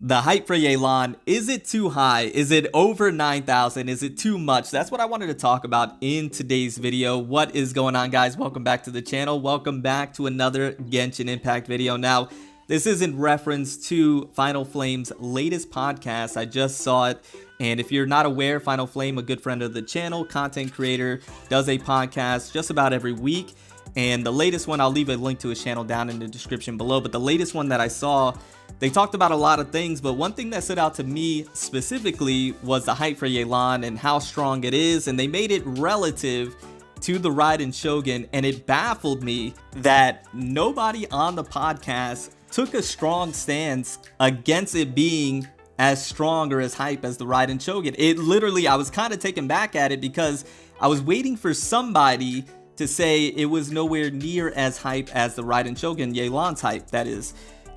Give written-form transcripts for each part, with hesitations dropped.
The hype for Yelan, is it too high? Is it over 9,000? Is it too much? That's what I wanted to talk about in today's video. What is going on, guys? Welcome back to the channel. Welcome back to another Genshin Impact video. Now, this is in reference to Final Flame's latest podcast. I just saw it. And if you're not aware, Final Flame, a good friend of the channel, content creator, does a podcast just about every week. And the latest one, I'll leave a link to his channel down in the description below. But the latest one that I saw, they talked about a lot of things, but one thing that stood out to me specifically was the hype for Yelan and how strong it is. And they made it relative to the Raiden Shogun, and it baffled me that nobody on the podcast took a strong stance against it being as strong or as hype as the Raiden Shogun. It literally, I was kind of taken back at it because I was waiting for somebody to say it was nowhere near as hype as the Raiden Shogun, Yelan's hype, that is.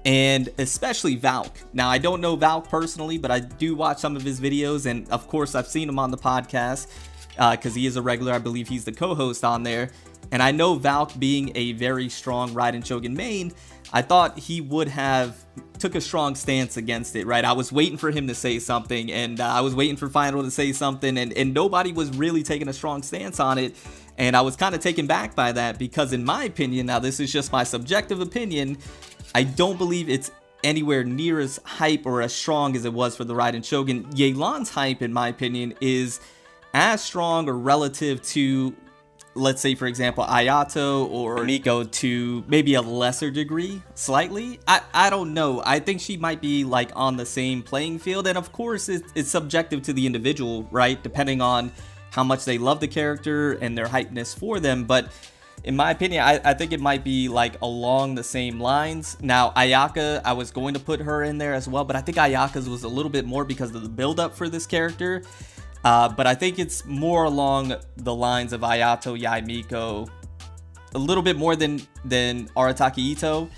And especially Valk. Now, I don't know Valk personally, but I do watch some of his videos, and of course I've seen him on the podcast because he is a regular. I believe he's the co-host on there. And I know Valk, being a very strong Raiden Shogun main, I thought he would have took a strong stance against it, right? I was waiting for him to say something, and I was waiting for Final to say something, and nobody was really taking a strong stance on it. And I was kind of taken back by that because, in my opinion, now this is just my subjective opinion, I don't believe it's anywhere near as hype or as strong as it was for the Raiden Shogun. Yelan's hype, in my opinion, is as strong or relative to, let's say, for example, Ayato or Nico, to maybe a lesser degree, slightly. I don't know. I think she might be like on the same playing field. And of course, it's subjective to the individual, right? Depending on how much they love the character and their hypeness for them. But in my opinion, I think it might be like along the same lines. Now, Ayaka, I was going to put her in there as well, but I think Ayaka's was a little bit more because of the build-up for this character. But I think it's more along the lines of Ayato, Yai Miko, a little bit more than Arataki Ito,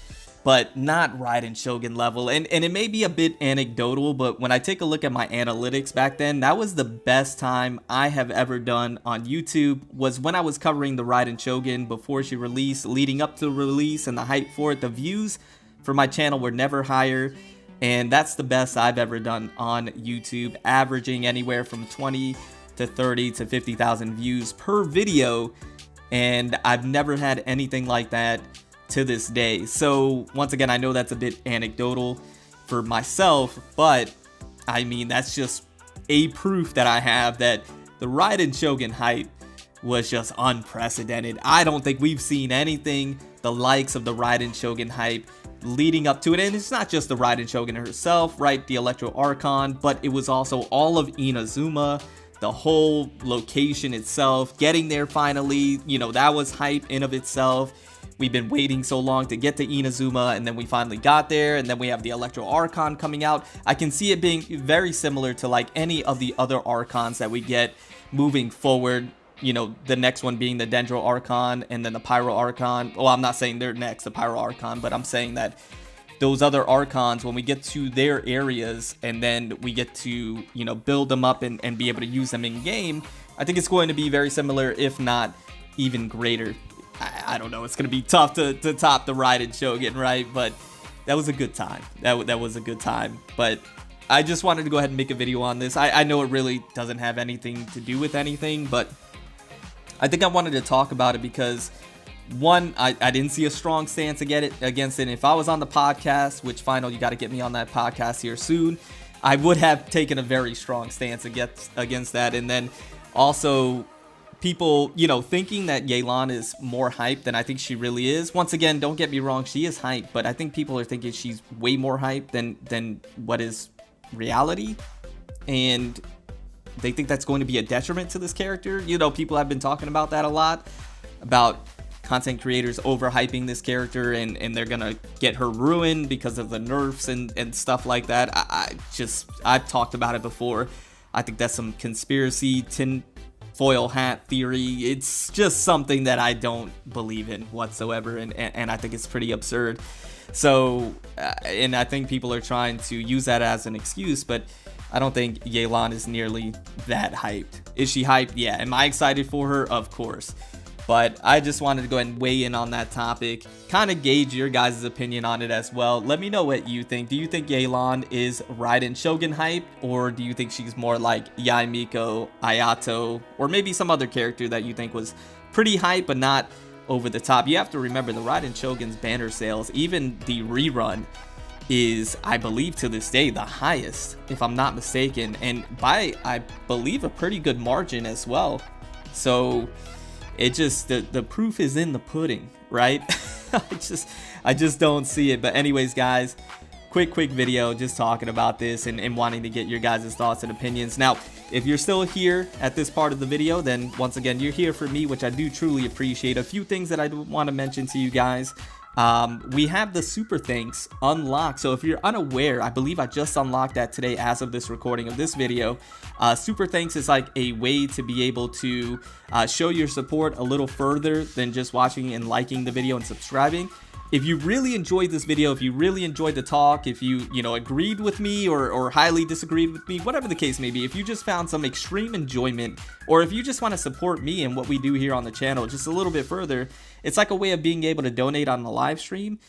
but not Raiden Shogun level. And it may be a bit anecdotal, but when I take a look at my analytics back then, that was the best time I have ever done on YouTube, was when I was covering the Raiden Shogun before she released, leading up to the release and the hype for it. The views for my channel were never higher. And that's the best I've ever done on YouTube, averaging anywhere from 20 to 30 to 50,000 views per video. And I've never had anything like that to this day. So once again, I know that's a bit anecdotal for myself, but I mean, that's just a proof that I have that the Raiden Shogun hype was just unprecedented. I don't think we've seen anything the likes of the Raiden Shogun hype leading up to it. And it's not just the Raiden Shogun herself, right? The Electro Archon, but it was also all of Inazuma, the whole location itself, getting there finally, you know, that was hype in of itself. We've been waiting so long to get to Inazuma, and then we finally got there, and then we have the Electro Archon coming out. I can see it being very similar to like any of the other Archons that we get moving forward. You know, the next one being the Dendro Archon, and then the Pyro Archon. Well, I'm not saying they're next, the Pyro Archon, but I'm saying that those other Archons, when we get to their areas and then we get to, you know, build them up and be able to use them in game, I think it's going to be very similar, if not even greater. I don't know, it's going to be tough to top the Raiden Shogun, right? But that was a good time. That was a good time. But I just wanted to go ahead and make a video on this. I know it really doesn't have anything to do with anything, but I think I wanted to talk about it because, one, I didn't see a strong stance against it. If I was on the podcast, which Final, you got to get me on that podcast here soon, I would have taken a very strong stance against that. And then also, people, you know, thinking that Yelan is more hype than I think she really is. Once again, don't get me wrong, she is hype, but I think people are thinking she's way more hype than what is reality. And they think that's going to be a detriment to this character. You know, people have been talking about that a lot, about content creators overhyping this character, and they're gonna get her ruined because of the nerfs and stuff like that. I've talked about it before. I think that's some conspiracy tinfoil hat theory. It's just something that I don't believe in whatsoever, and I think it's pretty absurd. So, and I think people are trying to use that as an excuse, but I don't think Yelan is nearly that hyped. Is she hyped? Yeah. Am I excited for her? Of course. But I just wanted to go ahead and weigh in on that topic, kind of gauge your guys' opinion on it as well. Let me know what you think. Do you think Yelan is Raiden Shogun hype, or do you think she's more like Yaimiko, Ayato, or maybe some other character that you think was pretty hype but not over the top? You have to remember the Raiden Shogun's banner sales, even the rerun, is, I believe to this day, the highest, if I'm not mistaken, and by, I believe, a pretty good margin as well. So it just, the proof is in the pudding, right? I just don't see it. But anyways, guys, quick video just talking about this and wanting to get your guys' thoughts and opinions. Now, if you're still here at this part of the video, then once again, you're here for me, which I do truly appreciate. A few things that I want to mention to you guys. We have the super thanks unlocked. So if you're unaware, I believe I just unlocked that today as of this recording of this video. Super thanks is like a way to be able to show your support a little further than just watching and liking the video and subscribing. If you really enjoyed this video, if you really enjoyed the talk, if you agreed with me or highly disagreed with me, whatever the case may be, if you just found some extreme enjoyment, or if you just want to support me and what we do here on the channel just a little bit further, it's like a way of being able to donate on the live stream,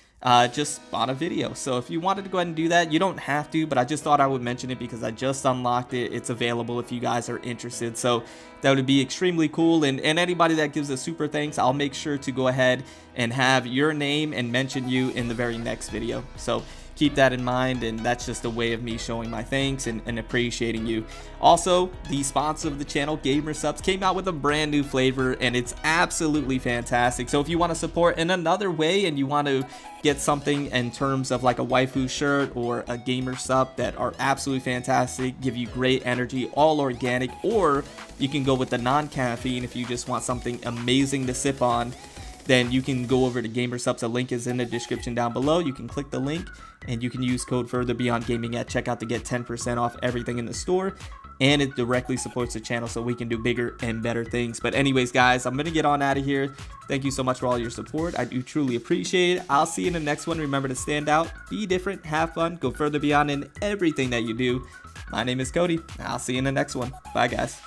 just on a video. So if you wanted to go ahead and do that, you don't have to, but I just thought I would mention it because I just unlocked it. It's available if you guys are interested. So that would be extremely cool. And anybody that gives a super thanks, I'll make sure to go ahead and have your name and mention you in the very next video. So keep that in mind, and that's just a way of me showing my thanks and appreciating you. Also, the sponsor of the channel, Gamer Subs, came out with a brand new flavor, and it's absolutely fantastic. So if you want to support in another way and you want to get something in terms of like a waifu shirt or a gamer sub that are absolutely fantastic, give you great energy, all organic, or you can go with the non-caffeine if you just want something amazing to sip on, then you can go over to Gamer Subs. The link is in the description down below. You can click the link and you can use code FurtherBeyondGaming at checkout to get 10% off everything in the store. And it directly supports the channel so we can do bigger and better things. But anyways, guys, I'm going to get on out of here. Thank you so much for all your support. I do truly appreciate it. I'll see you in the next one. Remember to stand out, be different, have fun, go further beyond in everything that you do. My name is Cody. I'll see you in the next one. Bye, guys.